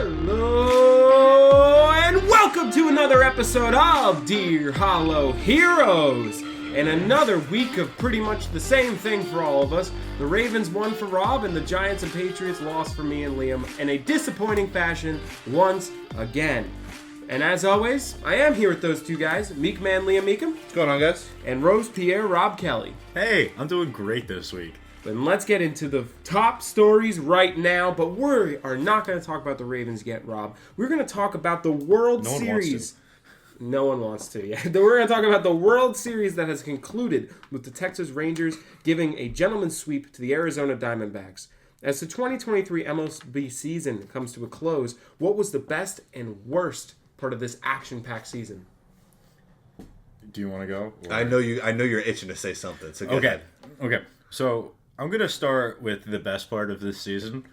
Hello and welcome to another episode of Dear Hollow Heroes. And another week of pretty much the same thing for all of us. The Ravens won for Rob and the Giants and Patriots lost for me and Liam in a disappointing fashion once again. And as always, I am here with those two guys, Meek Man Liam Meekum. What's going on, guys? And Rose Pierre Rob Kelly. Hey, I'm doing great this week. And let's get into the top stories right now, but we are not going to talk about the Ravens yet, Rob. We're going to talk about the World Series. No one wants to, yeah. We're going to talk about the World Series that has concluded with the Texas Rangers giving a gentleman's sweep to the Arizona Diamondbacks. As the 2023 MLB season comes to a close, what was the best and worst part of this action-packed season? Do you want to go? Or... I know you're itching to say something. So go ahead. Okay. So I'm gonna start with the best part of this season.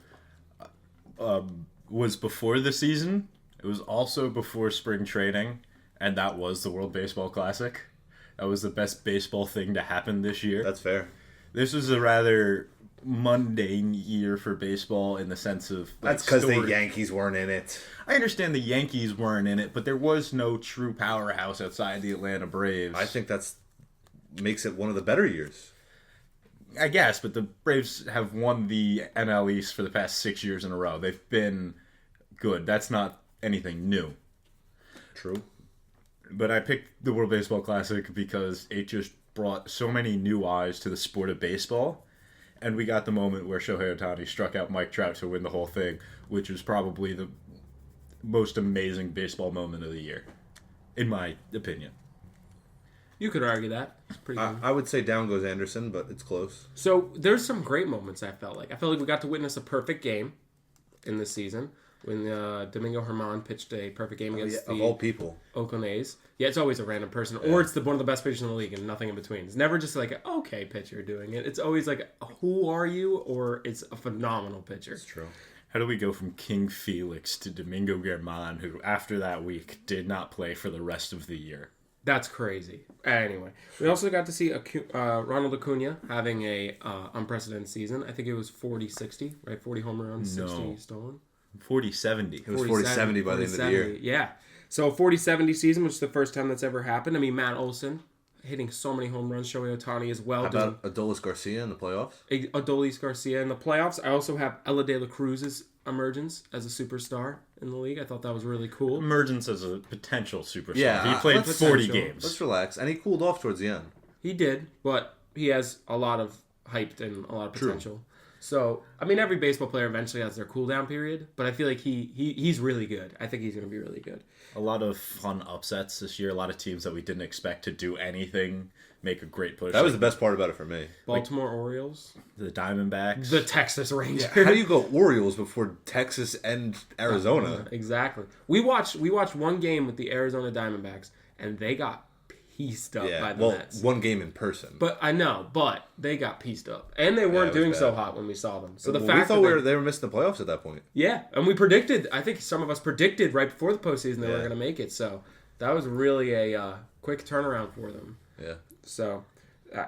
Was before the season. It was also before spring training, and that was the World Baseball Classic. That was the best baseball thing to happen this year. That's fair. This was a rather mundane year for baseball in the sense of that's because the Yankees weren't in it. I understand the Yankees weren't in it, but there was no true powerhouse outside the Atlanta Braves. I think that's makes it one of the better years. I guess, but the Braves have won the NL East for the past 6 years in a row. They've been good. That's not anything new. True. But I picked the World Baseball Classic because it just brought so many new eyes to the sport of baseball. And we got the moment where Shohei Ohtani struck out Mike Trout to win the whole thing, which was probably the most amazing baseball moment of the year, in my opinion. You could argue that. It's pretty good. I would say down goes Anderson, but it's close. So there's some great moments I felt like. I felt like we got to witness a perfect game in this season when Domingo Germán pitched a perfect game against the of all people. Oakland A's. Yeah, it's always a random person, or it's one of the best pitchers in the league and nothing in between. It's never just like an okay pitcher doing it. It's always like, who are you? Or it's a phenomenal pitcher. It's true. How do we go from King Felix to Domingo Germán, who after that week did not play for the rest of the year? That's crazy. Anyway, we also got to see Ronald Acuna having a unprecedented season. I think it was 40-60, right? 40 home runs, 60 stolen. 40-70. It was 40-70 by the end of the year. Yeah. So 40-70 season, which is the first time that's ever happened. I mean, Matt Olson hitting so many home runs. Shohei Ohtani as well. How about Adolis Garcia in the playoffs? Adolis Garcia in the playoffs. I also have Ella De La Cruz's emergence as a superstar in the league. I thought that was really cool. Emergence as a potential superstar. Yeah, he played 40 games. Let's relax. And he cooled off towards the end. He did, but he has a lot of hype and a lot of potential. True. So, I mean, every baseball player eventually has their cool down period, but I feel like he's really good. I think he's going to be really good. A lot of fun upsets this year. A lot of teams that we didn't expect to do anything make a great push. That was the best part about it for me. Baltimore Orioles. The Diamondbacks. The Texas Rangers. Yeah, how do you go Orioles before Texas and Arizona? Exactly. We watched one game with the Arizona Diamondbacks, and they got pieced up by the Mets. One game in person. But I know, but they got pieced up, and they weren't doing so hot when we saw them. So we thought they were missing the playoffs at that point. Yeah, and we predicted. I think some of us predicted right before the postseason they were going to make it. So that was really a quick turnaround for them. Yeah. So,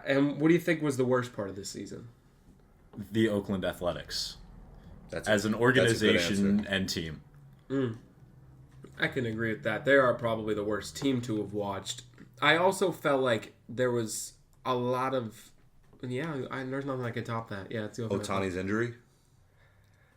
and what do you think was the worst part of this season? The Oakland Athletics, as an organization and team. I can agree with that. They are probably the worst team to have watched. I also felt like there was a lot of, there's nothing I could top that. Yeah, it's Ohtani's injury.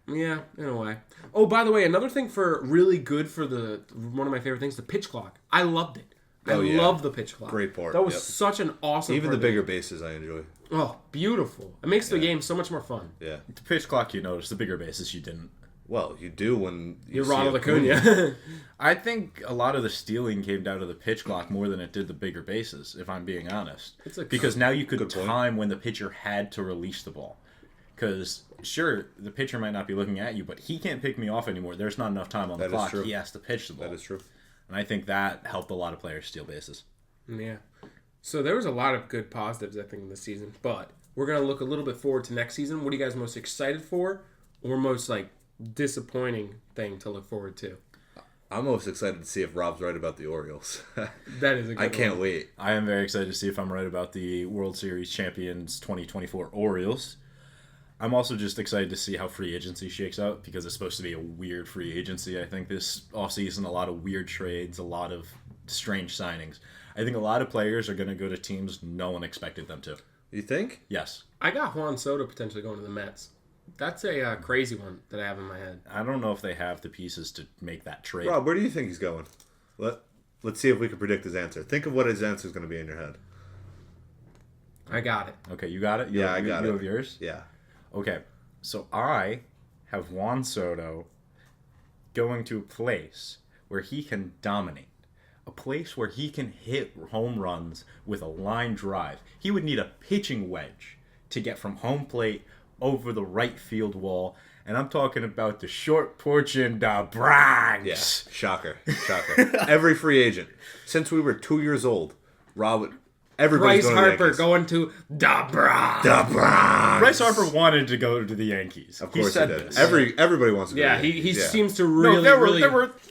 Yeah, in a way. Oh, by the way, another thing for really good for one of my favorite things, the pitch clock. I loved it. I love the pitch clock. Great part. That was such an awesome. Even the bigger bases, I enjoy. Oh, beautiful! It makes the game so much more fun. Yeah. The pitch clock you noticed. The bigger bases you didn't. Well, you do when you're Ronald Acuna. I think a lot of the stealing came down to the pitch clock more than it did the bigger bases, if I'm being honest. Because now you could time when the pitcher had to release the ball. Because, sure, the pitcher might not be looking at you, but he can't pick me off anymore. There's not enough time on the clock. He has to pitch the ball. That is true. And I think that helped a lot of players steal bases. Yeah. So there was a lot of good positives, I think, in this season. But we're going to look a little bit forward to next season. What are you guys most excited for? Or most, disappointing thing to look forward to? I'm most excited to see if Rob's right about the Orioles. That is a good I can't wait. I am very excited to see if I'm right about the World Series champions 2024 Orioles. I'm also just excited to see how free agency shakes out because it's supposed to be a weird free agency. I think this offseason, a lot of weird trades, a lot of strange signings. I think a lot of players are going to go to teams no one expected them to. You think? Yes. I got Juan Soto potentially going to the Mets. That's a crazy one that I have in my head. I don't know if they have the pieces to make that trade. Rob, where do you think he's going? Let's see if we can predict his answer. Think of what his answer is going to be in your head. I got it. Okay, you got it? I got it. You have yours? Yeah. Okay, so I have Juan Soto going to a place where he can dominate. A place where he can hit home runs with a line drive. He would need a pitching wedge to get from home plate over the right field wall. And I'm talking about the short porch in the Bronx. Yeah. Shocker. Every free agent. Since we were 2 years old, Rob, everybody's Bryce going to the Harper Yankees. going to the Bronx. The Bronx. Bryce Harper wanted to go to the Yankees. Of course he did. this. Everybody wants to go Yeah, to the he Yankees. seems to No, really,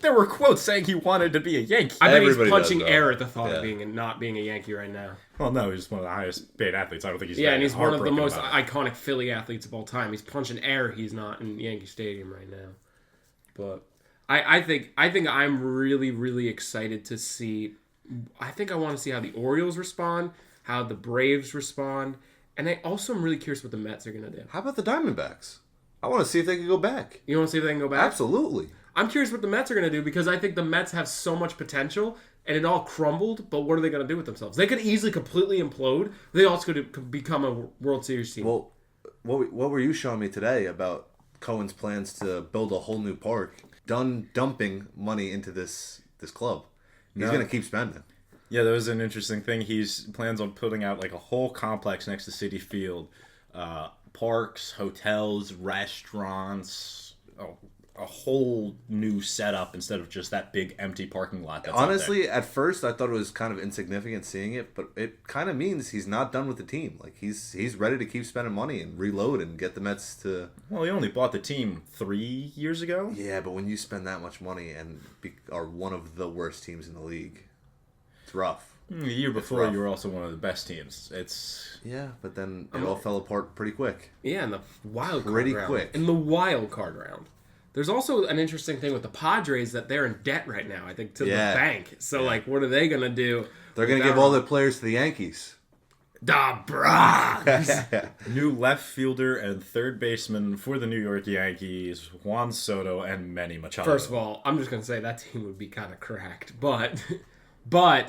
there were quotes saying he wanted to be a Yankee. I bet he's Everybody punching does, though. air at the thought Yeah. of being not being a Yankee right now. Well, no, he's one of the highest paid athletes. I don't think he's. Yeah, and he's one of the heartbroken most about it. iconic Philly athletes of all time. He's punching air. He's not in Yankee Stadium right now. But I think I'm really excited to see. I think I want to see how the Orioles respond, how the Braves respond, and I also am really curious what the Mets are gonna do. How about the Diamondbacks? I want to see if they can go back. You want to see if they can go back? Absolutely. I'm curious what the Mets are gonna do because I think the Mets have so much potential. And it all crumbled, but what are they going to do with themselves? They could easily completely implode. They also could become a World Series team. Well, what were you showing me today about Cohen's plans to build a whole new park? Done dumping money into this club. He's going to keep spending. Yeah, that was an interesting thing. He's plans on putting out like a whole complex next to Citi Field, parks, hotels, restaurants, a whole new setup instead of just that big empty parking lot. That's Honestly, at first I thought it was kind of insignificant seeing it, but it kind of means he's not done with the team. Like he's ready to keep spending money and reload and get the Mets to. Well, he only bought the team 3 years ago. Yeah, but when you spend that much money and are one of the worst teams in the league, it's rough. The year before, rough. you were also one of the best teams. It's Yeah, but then it all fell apart pretty quick. Yeah, in the wild card Pretty round. quick. In the wild card round. There's also an interesting thing with the Padres that they're in debt right now, I think, to the bank. So, like, what are they going to do? They're going to give all their players to the Yankees. The Bronx! new left fielder and third baseman for the New York Yankees, Juan Soto and Manny Machado. First of all, I'm just going to say that team would be kind of cracked. But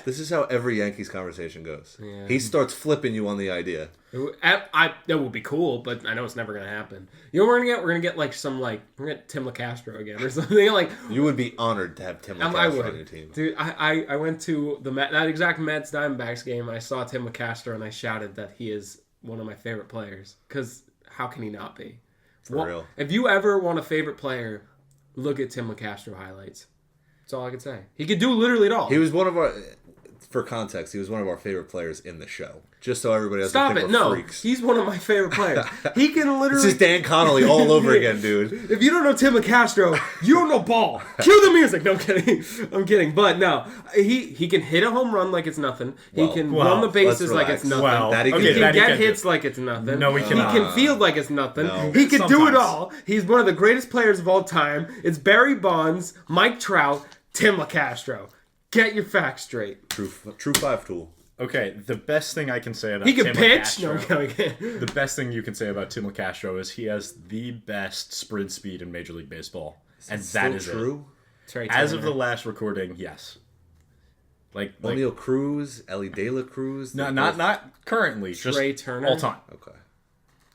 This is how every Yankees conversation goes. Yeah. He starts flipping you on the idea. that would be cool, but I know it's never going to happen. You know what we're going to get? We're going to get, we're going to get Tim LeCastro again or something. Like, You would be honored to have Tim I LeCastro would. on your team. Dude, I went to that exact Mets Diamondbacks game, and I saw Tim LeCastro, and I shouted that he is one of my favorite players. Because how can he not be? For real. If you ever want a favorite player, look at Tim LeCastro highlights. That's all I could say. He could do literally it all. He was one of our, for context, he was one of our favorite players in the show. Just so everybody doesn't Stop think it. we're No, freaks. he's one of my favorite players. He can literally... This is Dan Connolly all over again, dude. If you don't know Tim LeCastro, you don't know ball. Cue the music. No, I'm kidding. I'm kidding. But no, he can hit a home run like it's nothing. He can run the bases let's like it's relax. nothing. Well, That he He can can that he get can do. hits like it's nothing. No, he cannot. He can field like it's nothing. No. He can do it Sometimes. all. He's one of the greatest players of all time. It's Barry Bonds, Mike Trout, Tim LeCastro. Get your facts straight. True 5 tool. Okay, the best thing I can say about He can Tim pitch. No, LeCastro, the best thing you can say about Tim LeCastro is he has the best sprint speed in Major League Baseball, and that is true. it. As of the last recording, yes. Like O'Neal Cruz, Ellie De La Cruz. not currently, just Trey Turner? all time. Okay.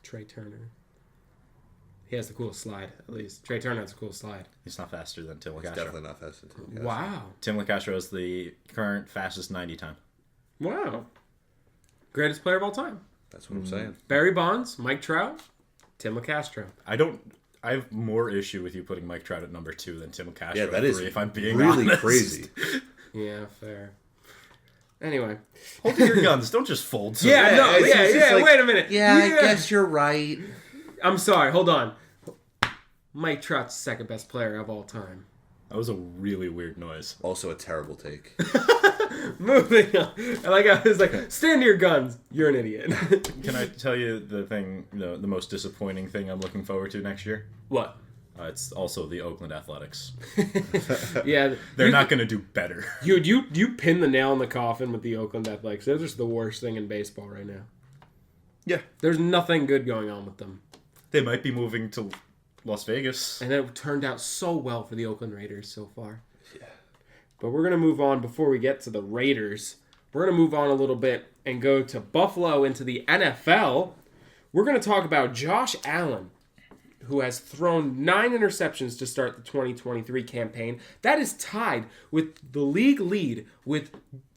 Trey Turner. He has the coolest slide, at least. Trey Turner has a cool slide. He's not faster than Tim LeCastro. Definitely not fast as Tim. Wow. Tim LeCastro is the current fastest 90 time. Wow. Greatest player of all time. That's what I'm saying. Barry Bonds, Mike Trout, Tim LeCastro. I have more issue with you putting Mike Trout at number 2 than Tim LeCastro Yeah, at that is 3, if I'm being really honest. crazy. Yeah, fair. Anyway. Hold your guns. Don't just fold. So Yeah, no, it's just yeah, like, wait a minute. you're right. I'm sorry, hold on. Mike Trout's the second best player of all time. That was a really weird noise. Also a terrible take. Moving on. I like how it's like, stand to your guns. You're an idiot. Can I tell you the thing, the most disappointing thing I'm looking forward to next year? What? It's also the Oakland Athletics. Yeah. They're not going to do better. You pin the nail in the coffin with the Oakland Athletics. They're just the worst thing in baseball right now. Yeah. There's nothing good going on with them. They might be moving to Las Vegas. And it turned out so well for the Oakland Raiders so far. Yeah. But we're going to move on before we get to the Raiders. We're going to move on a little bit and go to Buffalo into the NFL. We're going to talk about Josh Allen, who has thrown 9 interceptions to start the 2023 campaign. That is tied with the league lead with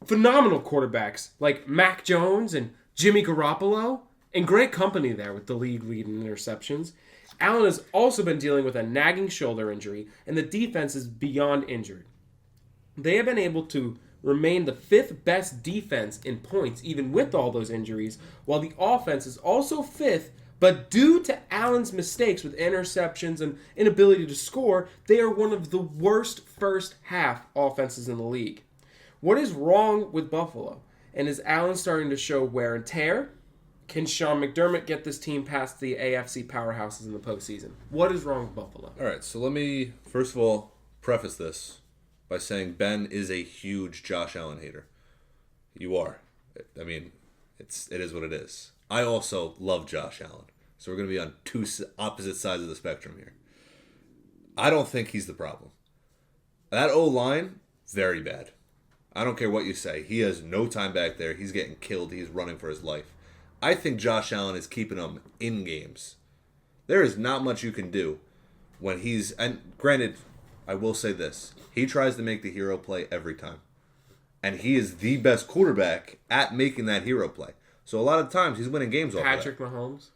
phenomenal quarterbacks like Mac Jones and Jimmy Garoppolo, and great company there with the league lead in interceptions. Allen has also been dealing with a nagging shoulder injury, and the defense is beyond injured. They have been able to remain the 5th best defense in points, even with all those injuries, while the offense is also 5th, but due to Allen's mistakes with interceptions and inability to score, they are one of the worst first half offenses in the league. What is wrong with Buffalo? And is Allen starting to show wear and tear? Can Sean McDermott get this team past the AFC powerhouses in the postseason? What is wrong with Buffalo? All right, so let me, first of all, preface this by saying Ben is a huge Josh Allen hater. You are. I mean, it is what it is. I also love Josh Allen. So we're going to be on two opposite sides of the spectrum here. I don't think he's the problem. That O-line, very bad. I don't care what you say. He has no time back there. He's getting killed. He's running for his life. I think Josh Allen is keeping him in games. There is not much you can do when he's... And granted, I will say this. He tries to make the hero play every time. And he is the best quarterback at making that hero play. So a lot of times he's winning games off of that. Patrick Mahomes?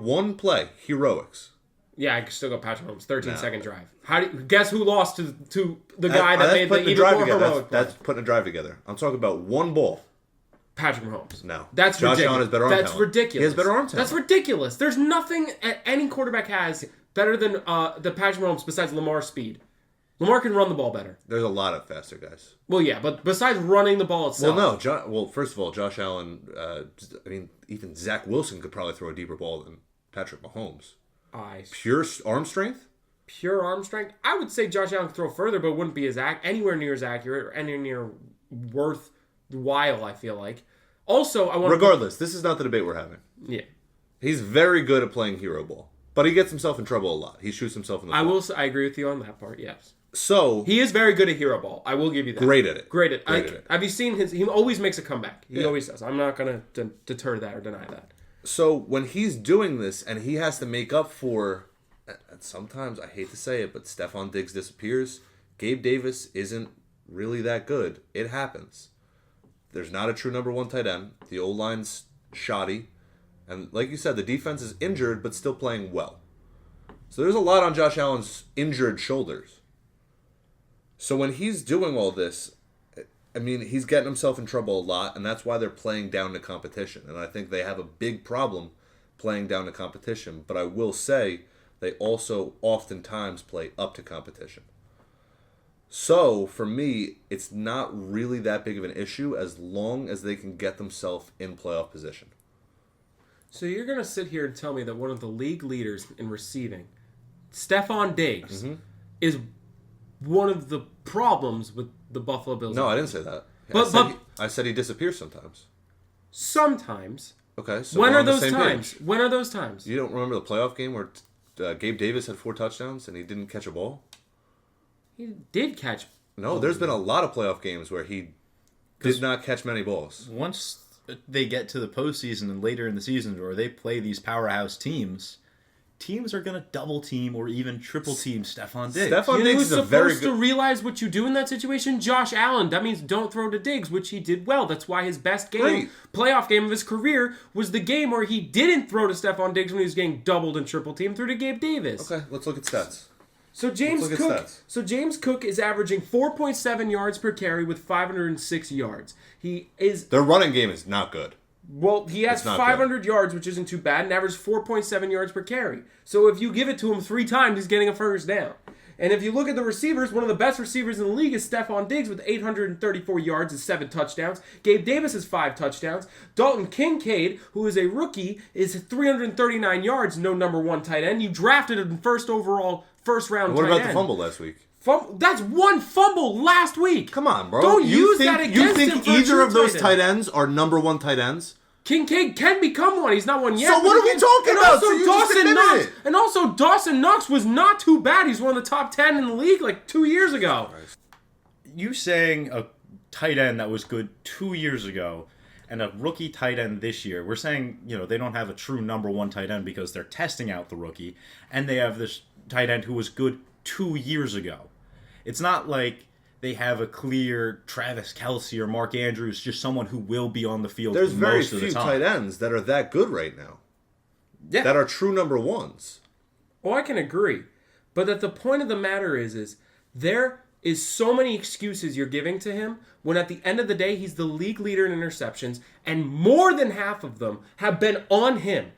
One play. Heroics. Yeah, I can still go Patrick Mahomes. 13-second drive. Guess who lost to the guy that made the even drive more together. heroic play? That's putting a drive together. I'm talking about one ball. Patrick Mahomes. No. That's Josh ridiculous. Allen has better arm That's talent. ridiculous. He has better arm talent. That's ridiculous. There's nothing any quarterback has better than the Patrick Mahomes besides Lamar's speed. Lamar can run the ball better. There's a lot of faster guys. Well, yeah, but besides running the ball itself. Well, no. First of all, Josh Allen, even Zach Wilson could probably throw a deeper ball than Patrick Mahomes. Pure arm strength? Pure arm strength? I would say Josh Allen could throw further, but wouldn't be anywhere near as accurate or anywhere near worthwhile, I feel like. Also, Regardless, this is not the debate we're having. Yeah. He's very good at playing hero ball, but he gets himself in trouble a lot. He shoots himself in the foot. I agree with you on that part, yes. So he is very good at hero ball. I will give you that. Great at it. Great at it. Have you seen his... He always makes a comeback. He always does. I'm not going to deter that or deny that. So when he's doing this and he has to make up for... And sometimes, I hate to say it, but Stephon Diggs disappears. Gabe Davis isn't really that good. It happens. There's not a true number 1 tight end. The O-line's shoddy. And like you said, the defense is injured but still playing well. So there's a lot on Josh Allen's injured shoulders. So when he's doing all this, I mean, he's getting himself in trouble a lot, and that's why they're playing down to competition. And I think they have a big problem playing down to competition. But I will say they also oftentimes play up to competition. So, for me, it's not really that big of an issue as long as they can get themselves in playoff position. So you're going to sit here and tell me that one of the league leaders in receiving, Stephon Diggs, is one of the problems with the Buffalo Bills? No, I didn't say that. I said he disappears sometimes. Sometimes. Okay, so when we're are on the those same times? page. When are those times? You don't remember the playoff game where Gabe Davis had 4 touchdowns and he didn't catch a ball? He did catch. No, there's been a lot of playoff games where he did not catch many balls. Once they get to the postseason and later in the season where they play these powerhouse teams are going to double team or even triple team Stephon Diggs. Stephon Diggs is a very supposed to realize what you do in that situation? Josh Allen. That means don't throw to Diggs, which he did well. That's why his best game, playoff game of his career, was the game where he didn't throw to Stephon Diggs when he was getting doubled and triple teamed, threw to Gabe Davis. Okay, let's look at stats. So James Cook is averaging 4.7 yards per carry with 506 yards. Their running game is not good. Well, he has 500 yards, which isn't too bad, and averages 4.7 yards per carry. So if you give it to him 3 times, he's getting a first down. And if you look at the receivers, one of the best receivers in the league is Stephon Diggs with 834 yards and 7 touchdowns. Gabe Davis has 5 touchdowns. Dalton Kincaid, who is a rookie, is 339 yards, no number 1 tight end. You drafted him first overall, first round What tight about end. the fumble last week? That's one fumble last week. Come on, bro. Don't use that against You him think for a either true of those tight tight end. ends are number 1 tight ends? Kincaid can become one. He's not one yet. So what are we talking about? Also, So you just Dawson admitted Knox. it. And also, Dawson Knox was not too bad. He's one of the top 10 in the league like 2 years ago. You saying a tight end that was good 2 years ago and a rookie tight end this year, we're saying, they don't have a true number 1 tight end because they're testing out the rookie, and they have this tight end who was good 2 years ago. It's not like they have a clear Travis Kelce or Mark Andrews, just someone who will be on the field There's very most of the few time. tight ends that are that good right now. Yeah. That are true number 1s. Oh, I can agree. But that the point of the matter is there is so many excuses you're giving to him when at the end of the day, he's the league leader in interceptions, and more than half of them have been on him.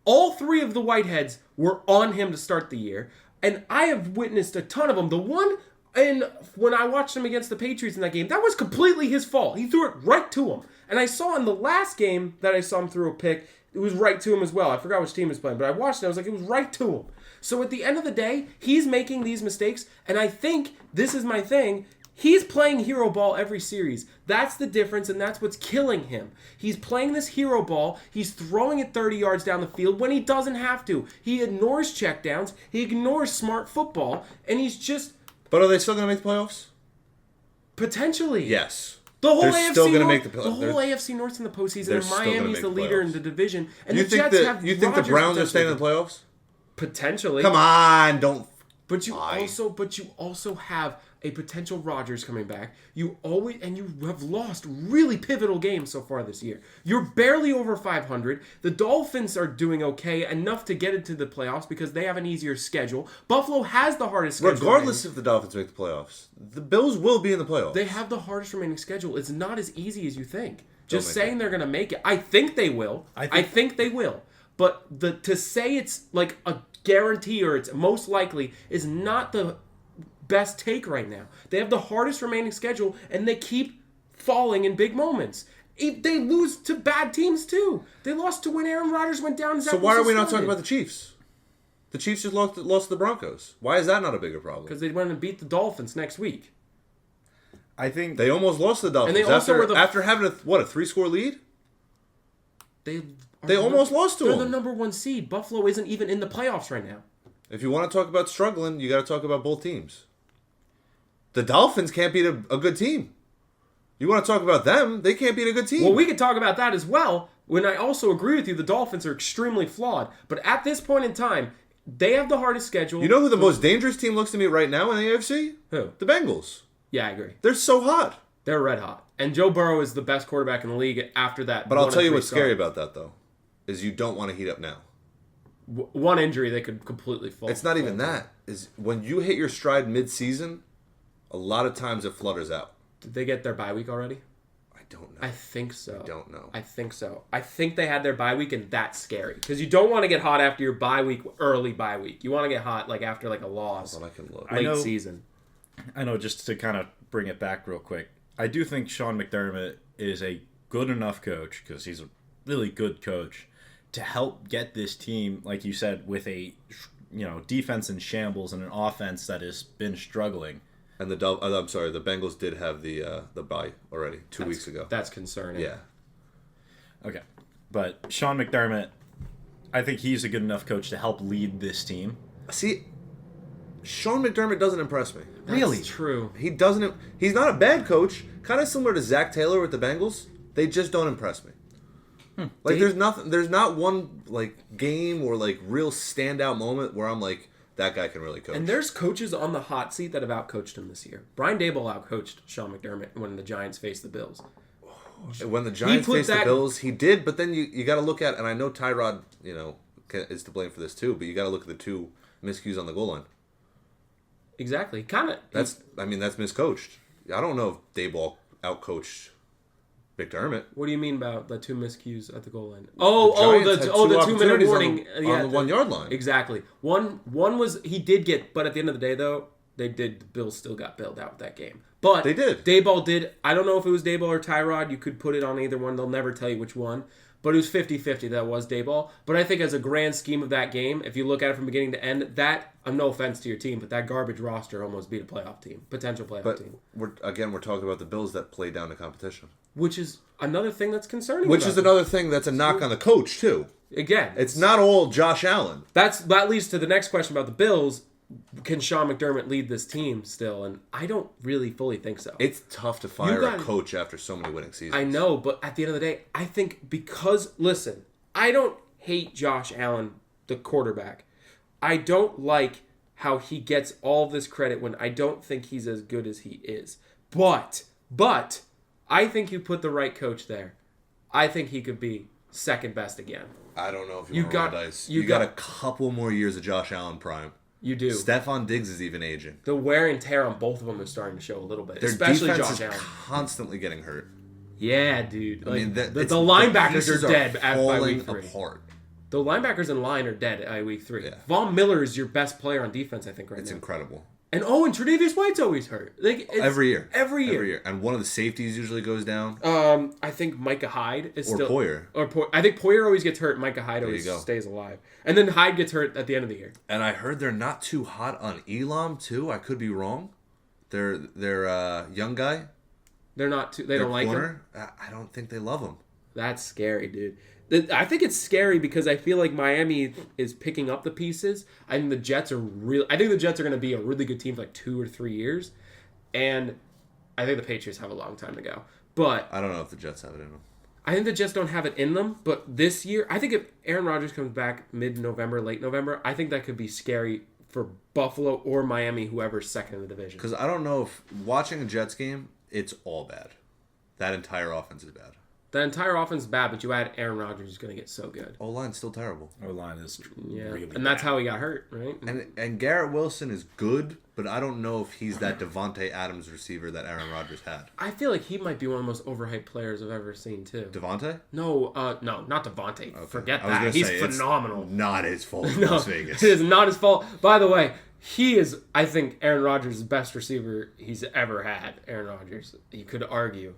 All 3 of the Whiteheads were on him to start the year, and I have witnessed a ton of them. The one, and when I watched him against the Patriots in that game, that was completely his fault. He threw it right to him. And I saw in the last game that I saw him throw a pick, it was right to him as well. I forgot which team he was playing, but I watched it. I was like, it was right to him. So at the end of the day, he's making these mistakes, and I think this is my thing. He's playing hero ball every series. That's the difference, and that's what's killing him. He's playing this hero ball. He's throwing it 30 yards down the field when he doesn't have to. He ignores checkdowns. He ignores smart football, and he's just But are they still going to make the playoffs? potentially. Yes. The whole They're AFC still gonna North, make the the playoffs. whole AFC North's in the postseason, they're and still gonna Miami's make the the leader in playoffs. the division. And You the think Jets that have you think the Rodgers Browns are staying in the potentially. playoffs? Potentially. Come on, don't. But you Lie. also have a potential Rodgers coming back. You have lost really pivotal games so far this year. You're barely over 500. The Dolphins are doing okay enough to get into the playoffs because they have an easier schedule. Buffalo has the hardest schedule. Regardless if the Dolphins make the playoffs, the Bills will be in the playoffs. They have the hardest remaining schedule. It's not as easy as you think. Just make saying they're going to make it. I think they will. I think they will. But to say it's like a guarantee or it's most likely is not the best take right now. They have the hardest remaining schedule, and they keep falling in big moments. They lose to bad teams too. They lost to when Aaron Rodgers went down. And So why are we not talking about the Chiefs? The Chiefs just lost to the Broncos. Why is that not a bigger problem? Because they went and beat the Dolphins next week. I think They almost lost to the Dolphins And they also were after having a 3-score lead. They almost lost to They're them. the number 1 seed. Buffalo isn't even in the playoffs right now. If you want to talk about struggling, you got to talk about both teams. The Dolphins can't beat a good team. You want to talk about them? They can't beat a good team. Well, we could talk about that as well. When I also agree with you, the Dolphins are extremely flawed. But at this point in time, they have the hardest schedule. You know who the most dangerous team looks to me right now in the AFC? Who? The Bengals. Yeah, I agree. They're so hot. They're red hot. And Joe Burrow is the best quarterback in the league after that. But I'll tell you what's scary about that, though, is you don't want to heat up now. One injury, they could completely fall. It's not even that. Is when you hit your stride mid-season, a lot of times it flutters out. Did they get their bye week already? I don't know. I think so. I don't know. I think so. I think they had their bye week, and that's scary. Because you don't want to get hot after your bye week, early bye week. You want to get hot like after like a loss, But I can look. late season. I know, just to kind of bring it back real quick, I do think Sean McDermott is a good enough coach, because he's a really good coach, to help get this team, like you said, with a defense in shambles and an offense that has been struggling. And the Bengals did have the bye already 2 weeks ago. That's concerning. Yeah. Okay. But Sean McDermott, I think he's a good enough coach to help lead this team. See, Sean McDermott doesn't impress me. That's true. He doesn't. He's not a bad coach. Kind of similar to Zach Taylor with the Bengals. They just don't impress me. Like there's nothing. There's not one like game or like real standout moment where I'm like, that guy can really coach. And there's coaches on the hot seat that have outcoached him this year. Brian Daboll outcoached Sean McDermott when the Giants faced the Bills. When the Giants put faced the that- Bills, he did. But then you got to look at, and I know Tyrod, is to blame for this too. But you got to look at the 2 miscues on the goal line. Exactly. Kind of. That's miscoached. I don't know if Daboll outcoached McDermott. What do you mean about the 2 miscues at the goal line? Giants had the 2 minute opportunities warning on the 1 yard line. Exactly. One was he did get, but at the end of the day though, they did. The Bills still got bailed out with that game. But They did. Dayball did. I don't know if it was Dayball or Tyrod. You could put it on either one. They'll never tell you which one. But it was 50-50 that was Dayball. But I think as a grand scheme of that game, if you look at it from beginning to end, that, no offense to your team, but that garbage roster almost beat a playoff team. Potential playoff But team. we're talking about the Bills that play down the competition. Which is another thing that's concerning. Which about is them. another thing that's a knock on the coach, too. Again, It's not all Josh Allen. that leads to the next question about the Bills. Can Sean McDermott lead this team still? And I don't really fully think so. It's tough to fire got- a coach after so many winning seasons. I know, but at the end of the day, I think because, listen, I don't hate Josh Allen, the quarterback. I don't like how he gets all this credit when I don't think he's as good as he is. But, I think you put the right coach there. I think he could be second best again. I don't know if You you got- roll the dice. you You got got- a couple more years of Josh Allen prime. You do. Stephon Diggs is even aging. The wear and tear on both of them is starting to show a little bit, Their especially defense Josh is Allen. constantly getting hurt. Yeah, dude. I mean, the linebackers pieces are dead by falling week 3. apart. The linebackers in line are dead at week 3. Yeah. Von Miller is your best player on defense, I think, right It's now. incredible. And Tre'Davious White's always hurt. Every year. Every year. And one of the safeties usually goes down. I think Micah Hyde is Or still... Poyer. I think Poyer always gets hurt. Micah Hyde you always go. stays alive. And then Hyde gets hurt at the end of the year. And I heard they're not too hot on Elam, too. I could be wrong. Their young guy. They're not too... They Their don't like him. corner. I don't think they love him. That's scary, dude. I think it's scary because I feel like Miami is picking up the pieces. I think the Jets are real. I think the Jets are going to be a really good team for like 2 or 3 years, and I think the Patriots have a long time to go. But I don't know if the Jets have it in them. I think the Jets don't have it in them. But this year, I think if Aaron Rodgers comes back mid-November, late November, I think that could be scary for Buffalo or Miami, whoever's second in the division. Because I don't know if watching a Jets game, it's all bad. That entire offense is bad. The entire offense is bad, but you add Aaron Rodgers, who's going to get so good. O-line's still terrible. O-line is Yeah, really and that's bad. how he got hurt, right? And Garrett Wilson is good, but I don't know if he's that Devontae Adams receiver that Aaron Rodgers had. I feel like he might be one of the most overhyped players I've ever seen, too. Devontae? No, not Devontae. Okay. Forget I was that. gonna He's say, it's phenomenal. Not his fault in No, Las Vegas. it is not his fault. By the way, he is, I think, Aaron Rodgers' best receiver he's ever had. Aaron Rodgers. You could argue.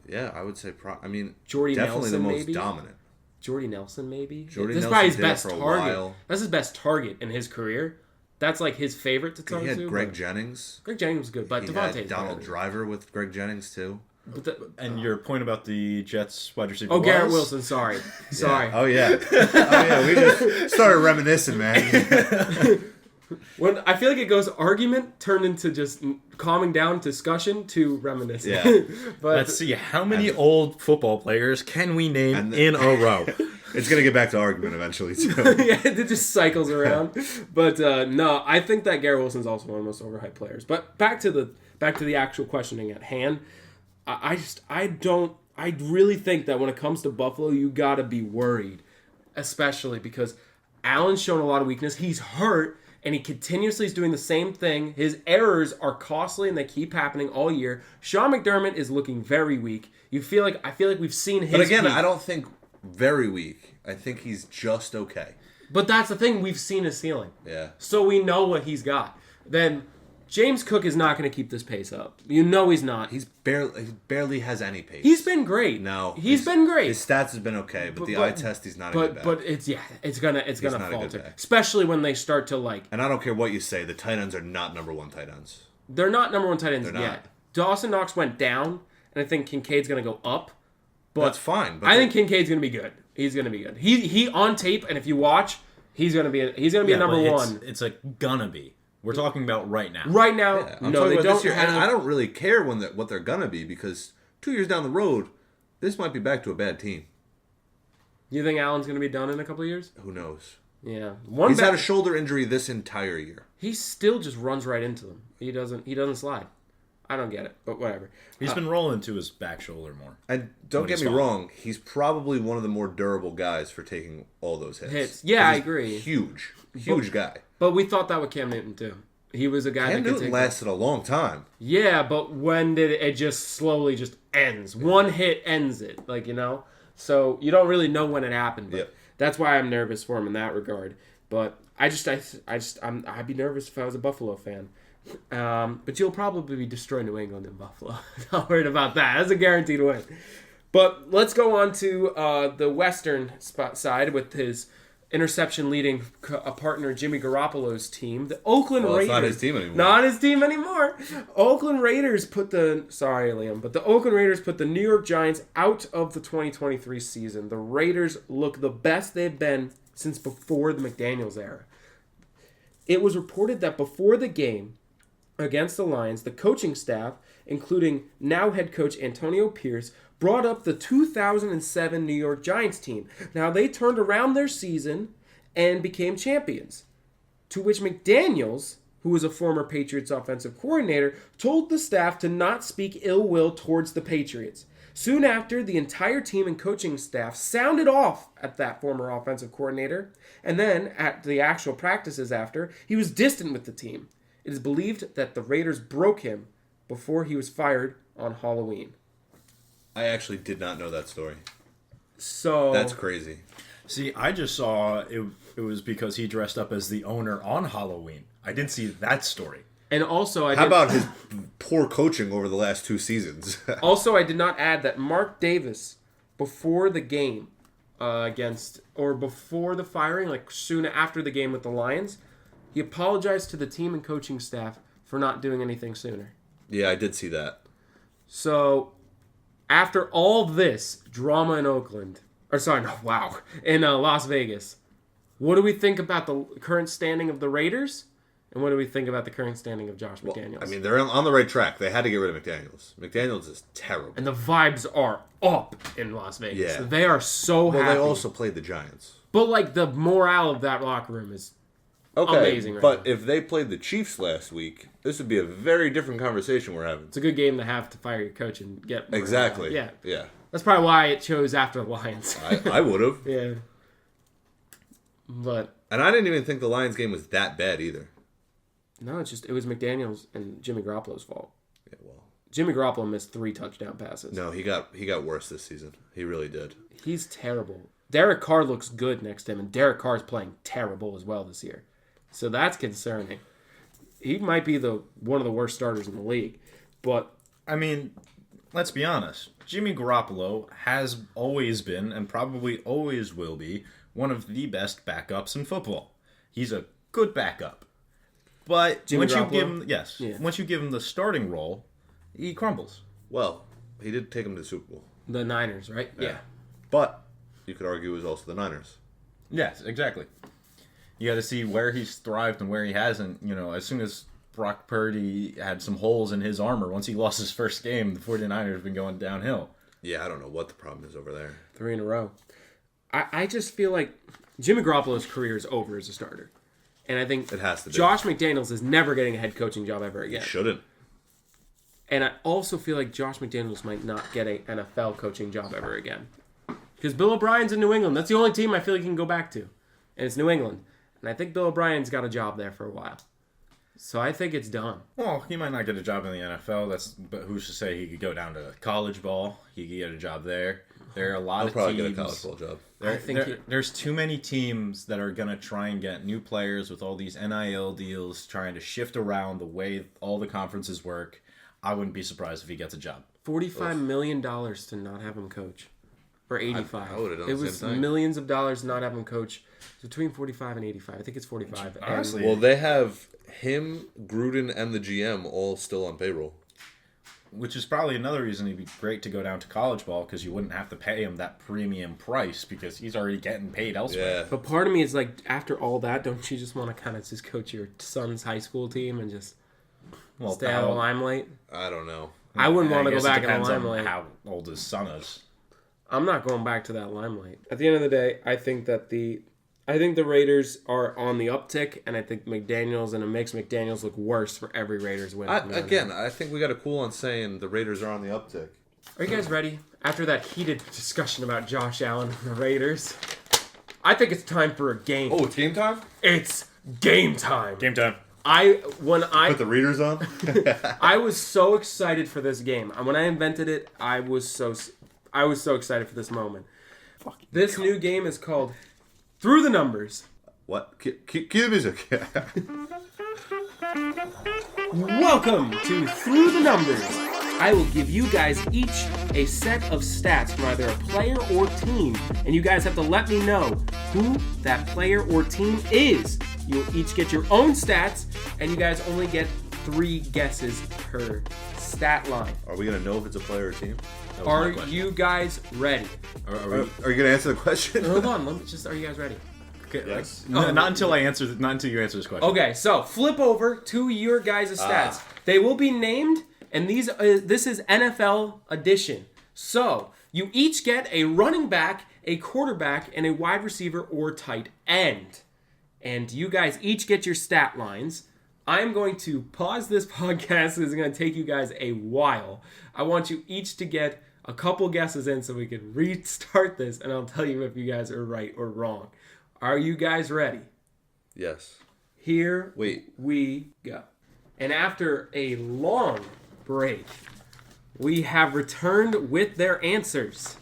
Yeah, I would say. Jordy definitely Nelson, the most maybe? dominant. Jordy Nelson, maybe. Jordy That's Nelson probably his did it best for a target. while. That's his best target in his career. That's like his favorite to target. He had Greg Jennings. Greg Jennings was good, but He Devontae's had Donald better. Driver with Greg Jennings too. And your point about the Jets wide receiver Oh, was? Garrett Wilson. Sorry. Yeah. Oh yeah. We just started reminiscing, man. When I feel like it goes argument turned into just calming down discussion to reminiscing. Yeah. But Let's see, how many old football players can we name in a row? It's gonna get back to argument eventually too. yeah, it just cycles around. But no, I think that Garrett Wilson's also one of the most overhyped players. But back to the actual questioning at hand. I really think that when it comes to Buffalo, you gotta be worried, especially because Allen's shown a lot of weakness. He's hurt. And he continuously is doing the same thing. His errors are costly, and they keep happening all year. Sean McDermott is looking very weak. I feel like we've seen his. But again, peak. I don't think very weak. I think he's just okay. But that's the thing. We've seen his ceiling, Yeah. so we know what he's got. Then James Cook is not going to keep this pace up. You know he's not. He barely has any pace. He's been great. No, he's been great. His stats have been okay, but the eye test he's not a good back. But it's gonna not a good falter, back. especially when they start to like. And I don't care what you say, the tight ends are not number one tight ends. They're not number one tight ends They're yet. not. Dawson Knox went down, and I think Kincaid's gonna go up. But That's fine. But I think Kincaid's gonna be good. He's gonna be good. He on tape, and if you watch, he's gonna be a number but one. It's like gonna be. We're talking about right now. Right now, Yeah, I'm no, talking they about don't this year, have. and I don't really care what they're gonna be because 2 years down the road, this might be back to a bad team. You think Allen's gonna be done in a couple of years? Who knows? Yeah, He's had a shoulder injury this entire year. He still just runs right into them. He doesn't slide. I don't get it, but whatever. He's been rolling to his back shoulder more. And don't When get he's me fine. wrong, he's probably one of the more durable guys for taking all those hits. Yeah, 'Cause I he's agree. Huge guy. But we thought that with Cam Newton too. He was a guy Cam that could Newton take. lasted a long time. Yeah, but when did it just slowly just ends? One hit ends it, So you don't really know when it happened. But Yep. That's why I'm nervous for him in that regard. But I'd be nervous if I was a Buffalo fan. But you'll probably destroy New England in Buffalo. Not worried about that. That's a guaranteed win. But let's go on to the Western side with his interception leading partner Jimmy Garoppolo's team, the Oakland Raiders. It's not his team anymore. Not his team anymore. Oakland Raiders put the Oakland Raiders put the New York Giants out of the 2023 season. The Raiders look the best they've been since before the McDaniels era. It was reported that before the game against the Lions, the coaching staff, including now head coach Antonio Pierce, brought up the 2007 New York Giants team. Now, they turned around their season and became champions, to which McDaniels, who was a former Patriots offensive coordinator, told the staff to not speak ill will towards the Patriots. Soon after, the entire team and coaching staff sounded off at that former offensive coordinator, and then at the actual practices after, he was distant with the team. It is believed that the Raiders broke him before he was fired on Halloween. I actually did not know that story. So That's crazy. See, I just saw it was because he dressed up as the owner on Halloween. I didn't see that story. And also, How about his poor coaching over the last 2 seasons? I did not add that Mark Davis, before the game before the firing, like soon after the game with the Lions, he apologized to the team and coaching staff for not doing anything sooner. Yeah, I did see that. So, after all this drama in in Las Vegas, what do we think about the current standing of the Raiders? And what do we think about the current standing of Josh McDaniels? I mean, they're on the right track. They had to get rid of McDaniels. McDaniels is terrible. And the vibes are up in Las Vegas. Yeah. They are so happy. Well, they also played the Giants. But, like, the morale of that locker room is amazing right but now. if they played the Chiefs last week, this would be a very different conversation we're having. It's a good game to have to fire your coach and get morale. Exactly. Yeah. That's probably why it chose after the Lions. I would have. Yeah. But And I didn't even think the Lions game was that bad either. no, it was McDaniels and Jimmy Garoppolo's fault. Yeah, well, Jimmy Garoppolo missed 3 touchdown passes. no, he got worse this season. He really did. He's terrible. Derek Carr looks good next to him, and Derek Carr's playing terrible as well this year. So that's concerning. He might be one of the worst starters in the league. But I mean, let's be honest. Jimmy Garoppolo has always been, and probably always will be, one of the best backups in football. He's a good backup. But Jimmy once Garoppolo? once you give him the starting role, he crumbles. Well, he did take him to the Super Bowl. the Niners, right? Yeah. But you could argue it was also the Niners. Yes, exactly. You got to see where he's thrived and where he hasn't. You know, as soon as Brock Purdy had some holes in his armor, once he lost his first game, the 49ers have been going downhill. Yeah, I don't know what the problem is over there. 3 in a row. I just feel like Jimmy Garoppolo's career is over as a starter. And I think It has to be. Josh McDaniels is never getting a head coaching job ever again. Shouldn't. And I also feel like Josh McDaniels might not get an NFL coaching job ever again. Because Bill O'Brien's in New England. That's the only team I feel he can go back to. And it's New England. And I think Bill O'Brien's got a job there for a while. So I think it's done. Well, he might not get a job in the NFL. But who's to say he could go down to college ball? He could get a job there. There are a lot He'll of probably teams. get a college ball job. There's too many teams that are going to try and get new players with all these NIL deals, trying to shift around the way all the conferences work. I wouldn't be surprised if he gets a job. $45 million to not have him coach. Or 85. I would've done it the was same thing. millions of dollars to not have him coach. It's between 45 and 85. I think it's 45. Honestly, Well, they have him, Gruden, and the GM all still on payroll. which is probably another reason it'd be great to go down to college ball, because you wouldn't have to pay him that premium price because he's already getting paid elsewhere. Yeah. But part of me is like, after all that, don't you just want to kind of just coach your son's high school team and just Well, stay out of the limelight? I don't know. I wouldn't want to go guess it back in the depends on limelight. how old his son is. I'm not going back to that limelight. At the end of the day, I think the Raiders are on the uptick, and I think McDaniels, and it makes McDaniels look worse for every Raiders win. I think we got to cool on saying the Raiders are on the uptick. Are you guys ready? After that heated discussion about Josh Allen and the Raiders, I think it's time for a game. Oh, it's game time? It's game time. Game time. Put the readers on? I was so excited for this game. When I invented it, I was so excited for this moment. This new game is called Through the Numbers. What? Cue the music. Welcome to Through the Numbers. I will give you guys each a set of stats from either a player or team, and you guys have to let me know who that player or team is. You'll each get your own stats, and you guys only get 3 guesses per stat line. Are we gonna know if it's a player or team? Are you guys ready? Are you gonna answer the question? Hold on, are you guys ready? Okay, Yes. not until you answer this question. Okay, so flip over to your guys' stats. They will be named, and this is NFL edition. So you each get a running back, a quarterback, and a wide receiver or tight end. And you guys each get your stat lines. I'm going to pause this podcast. It's going to take you guys a while. I want you each to get a couple guesses in so we can restart this, and I'll tell you if you guys are right or wrong. Are you guys ready? Yes. Here we go. And after a long break, we have returned with their answers.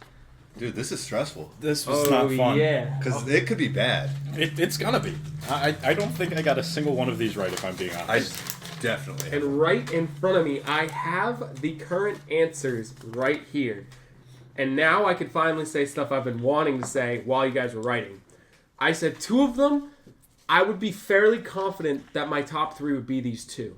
Dude, this is stressful. This was not fun. Yeah. Because it could be bad. It's gonna be. I don't think I got a single one of these right, if I'm being honest. Definitely. And right in front of me, I have the current answers right here. And now I can finally say stuff I've been wanting to say while you guys were writing. I said 2 of them. I would be fairly confident that my top 3 would be these 2.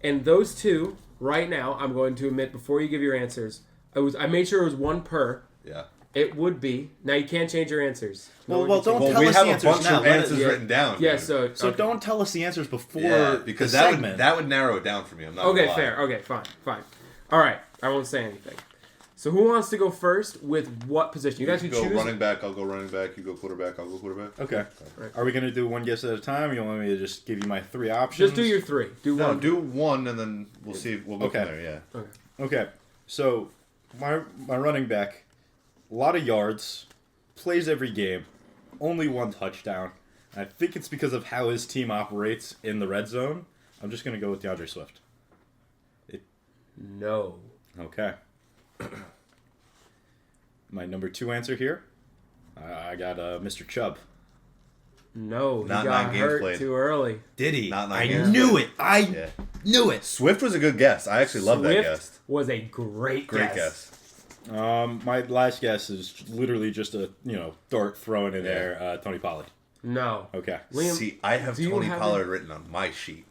And those 2, right now, I'm going to admit before you give your answers, I made sure it was 1 per. Yeah. It would be. Now you can't change your answers. Well, don't tell we us have the a answers bunch now. of answers written down. Yeah, dude. so okay. Don't tell us the answers before because the that segment. would narrow it down for me. I'm not Okay, gonna lie. fair. Okay, fine. All right, I won't say anything. So who wants to go first with what position? You guys can go choose. running back. I'll go running back. You go quarterback. I'll go quarterback. Okay. Right. Are we gonna do one guess at a time? Or you want me to just give you my 3 options? Just do your 3. Do No, one. do 1 and then we'll see. We'll go Okay. from there. Yeah. Okay. So my running back, a lot of yards, plays every game, only 1 touchdown. I think it's because of how his team operates in the red zone. I'm just gonna go with DeAndre Swift. No. Okay. My number 2 answer here, I got Mr. Chubb. No. He Not got 9 games hurt played. too early. Did he? Not I games. knew it. I Yeah. knew it. Swift was a good guess. I actually love that Swift guess. was a great Great guess. My last guess is literally just a dart thrown in there. Tony Pollard. No. Okay. Liam, See, I have do you Tony have Pollard written on my sheet.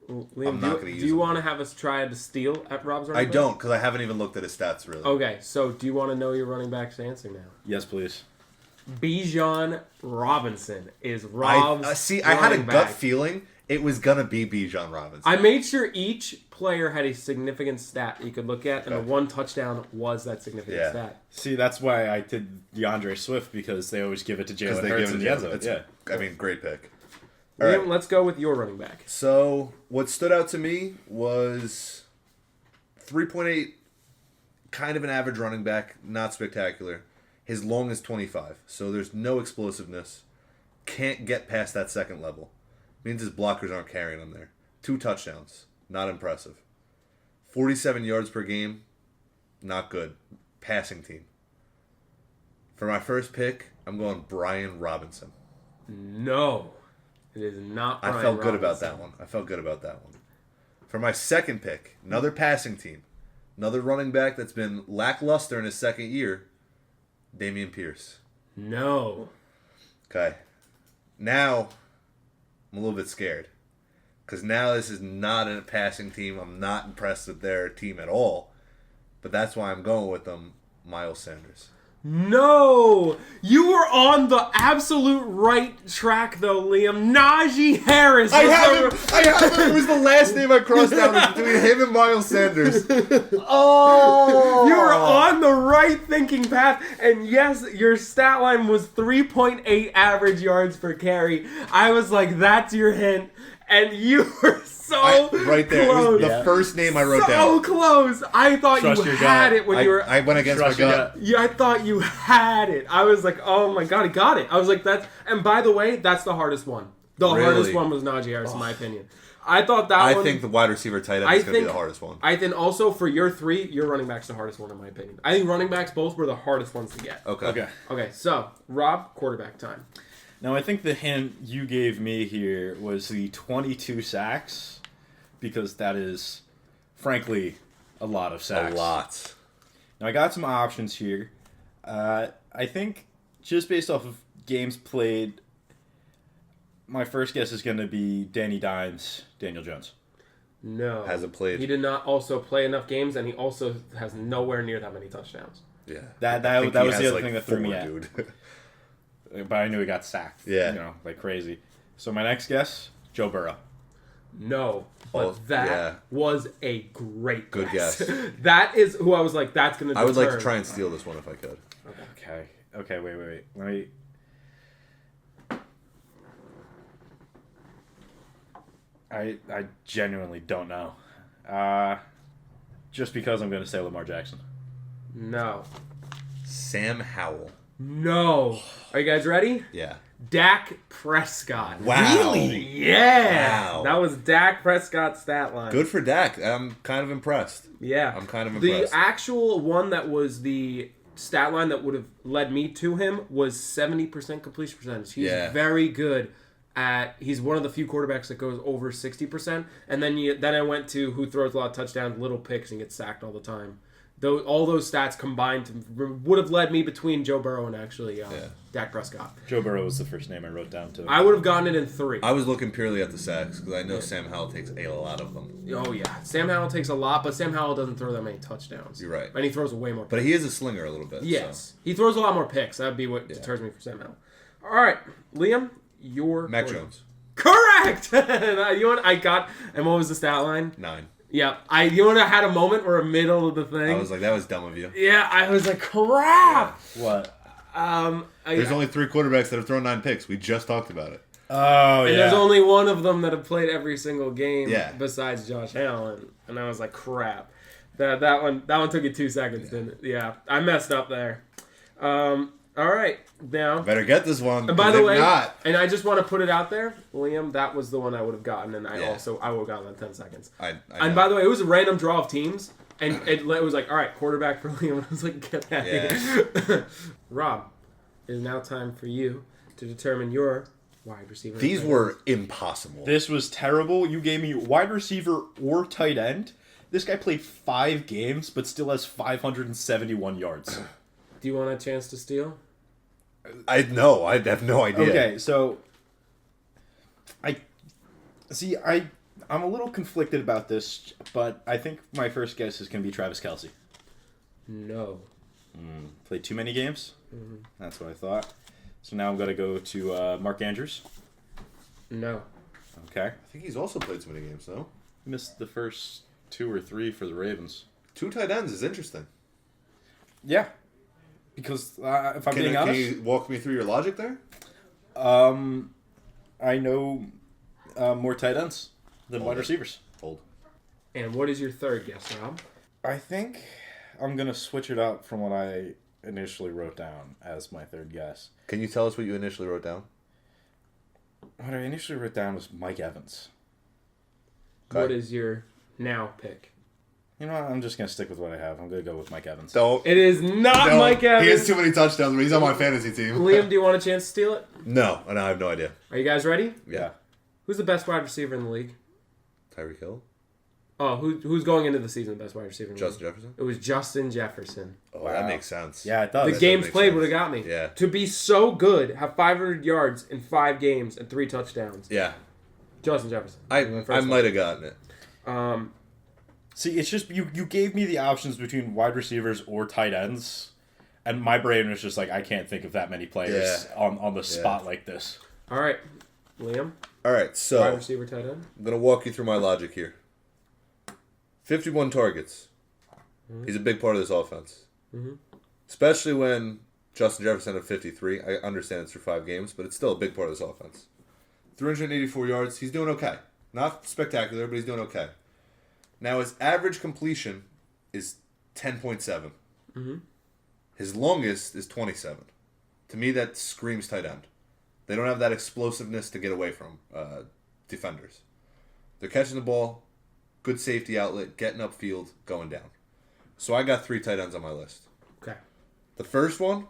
Liam, I'm not gonna do use you him. want to have us try to steal at Rob's running I back? don't because I haven't even looked at his stats really. Okay, so do you want to know your running back's answer now? Yes, please. Bijan Robinson is Rob's I had a running gut back. feeling it was gonna be Bijan Robinson. I made sure each player had a significant stat that you could look at, and the Okay. 1 touchdown was that significant Yeah. stat. See, that's why I did DeAndre Swift, because they always give it to Jalen Hurts in the end zone. It's Yeah. I mean, great pick. All Liam, right. let's go with your running back. So what stood out to me was 3.8, kind of an average running back, not spectacular. His long is 25, so there's no explosiveness. Can't get past that second level. Means his blockers aren't carrying him there. 2 touchdowns, not impressive. 47 yards per game, not good. Passing team. For my first pick, I'm going Brian Robinson. No, it is not. I Brian felt good about Robinson. that one. For my second pick, another passing team. Another running back that's been lackluster in his second year, Dameon Pierce. No. Okay. Now, I'm a little bit scared. Because now this is not a passing team. I'm not impressed with their team at all. But that's why I'm going with them, Miles Sanders. No! You were on the absolute right track, though, Liam. Najee Harris. I have him. It was the last name I crossed out. It was between him and Miles Sanders. Oh! You were on the right thinking path, and yes, your stat line was 3.8 average yards per carry. I was like, that's your hint, and you were so right there. close. It was the first name I wrote so down. close. I thought Trust you your had gut. it when you were. I went against my Trust your gut. gut. Yeah, I thought you had it. I was like, oh my god, he got it. I was like, that's. And by the way, that's the hardest one. The Really? hardest one was Najee Harris, in my opinion. I thought that I one. think the wide receiver tight end is going to be the hardest one. I think also for your 3, your running back's the hardest one in my opinion. I think running backs both were the hardest ones to get. Okay. Okay, so Rob, quarterback time. Now, I think the hint you gave me here was the 22 sacks, because that is, frankly, a lot of sacks. A lot. Now, I got some options here. I think just based off of games played, my first guess is going to be Danny Dimes, Daniel Jones. No. Hasn't played. He did not also play enough games, and he also has nowhere near that many touchdowns. Yeah. That I think was he the has, other like, thing that threw me 4, out. dude. But I knew he got sacked. Yeah. You know, like crazy. So my next guess, Joe Burrow. No, but Oh, that yeah. was a great Good guess. That is who I was like, that's going to I would like to try and steal this one if I could. Okay, wait. Let me... I genuinely don't know. Just because I'm going to say Lamar Jackson. No. Sam Howell. No. Are you guys ready? Yeah. Dak Prescott. Wow. Yeah. Wow. That was Dak Prescott's stat line. Good for Dak. I'm kind of impressed. Yeah. I'm kind of impressed. The actual one that was the stat line that would have led me to him was 70% completion percentage. He's Yeah. very good at. He's one of the few quarterbacks that goes over 60%. And then I went to who throws a lot of touchdowns, little picks, and gets sacked all the time. All those stats combined would have led me between Joe Burrow and actually Dak Prescott. Joe Burrow was the first name I wrote down, too. I would have gotten it in 3. I was looking purely at the sacks because I know Sam Howell takes a lot of them. Oh, yeah. Sam Howell takes a lot, but Sam Howell doesn't throw that many touchdowns. You're right. And he throws way more picks. But he is a slinger a little bit. Yes. He throws a lot more picks. That would be what deters me from Sam Howell. All right. Liam, your... Mac Jones. Correct! You know what I got? And what was the stat line? 9. Yeah. You know what? I had a moment where middle of the thing. I was like, that was dumb of you. Yeah, I was like, crap! What? There's only 3 quarterbacks that have thrown 9 picks. We just talked about it. Oh, And there's only one of them that have played every single game besides Josh Allen. And I was like, crap. That one took you 2 seconds, didn't it? Yeah. I messed up there. All right. Now, Better get this one. and by the way, not. and I just want to put it out there, Liam, that was the one I would have gotten, and I would have gotten that 10 seconds. And by the way, it was a random draw of teams, and it was like, all right, quarterback for Liam. I was like, get that here. Rob, it is now time for you to determine your wide receiver. These were impossible. This was terrible. You gave me wide receiver or tight end. This guy played 5 games, but still has 571 yards. Do you want a chance to steal? I have no idea. Okay, so I'm a little conflicted about this, but I think my first guess is going to be Travis Kelce. No. Played too many games? That's what I thought. So now I'm going to go to Mark Andrews. No. Okay. I think he's also played too many games, though. Missed the first 2 or 3 for the Ravens. 2 tight ends is interesting. Yeah. Because if I'm being Can honest, you walk me through your logic there? I know more tight ends than wide receivers. Hold. And what is your third guess, Rob? I think I'm going to switch it up from what I initially wrote down as my third guess. Can you tell us what you initially wrote down? What I initially wrote down was Mike Evans. Okay. What is your now pick? You know what? I'm just going to stick with what I have. I'm going to go with Mike Evans. Don't. It is not Mike Evans. He has too many touchdowns, but he's on my fantasy team. Liam, do you want a chance to steal it? No, and I have no idea. Are you guys ready? Yeah. Who's the best wide receiver in the league? Tyreek Hill? Oh, who's going into the season the best wide receiver in the Justin league? Jefferson? It was Justin Jefferson. Oh, Wow. that makes sense. Yeah, it does. The does games make played sense. would have got me. Yeah. To be so good, have 500 yards in 5 games and 3 touchdowns. Yeah. Justin Jefferson. I First might have gotten it. one. See, it's just you gave me the options between wide receivers or tight ends, and my brain was just like, I can't think of that many players on the spot like this. All right, Liam, All right, wide so receiver, tight end. I'm going to walk you through my logic here. 51 targets. He's a big part of this offense. Especially when Justin Jefferson had 53. I understand it's for 5 games, but it's still a big part of this offense. 384 yards. He's doing okay. Not spectacular, but he's doing okay. Now, his average completion is 10.7. His longest is 27. To me, that screams tight end. They don't have that explosiveness to get away from defenders. They're catching the ball, good safety outlet, getting upfield, going down. So I got 3 tight ends on my list. Okay. The first one,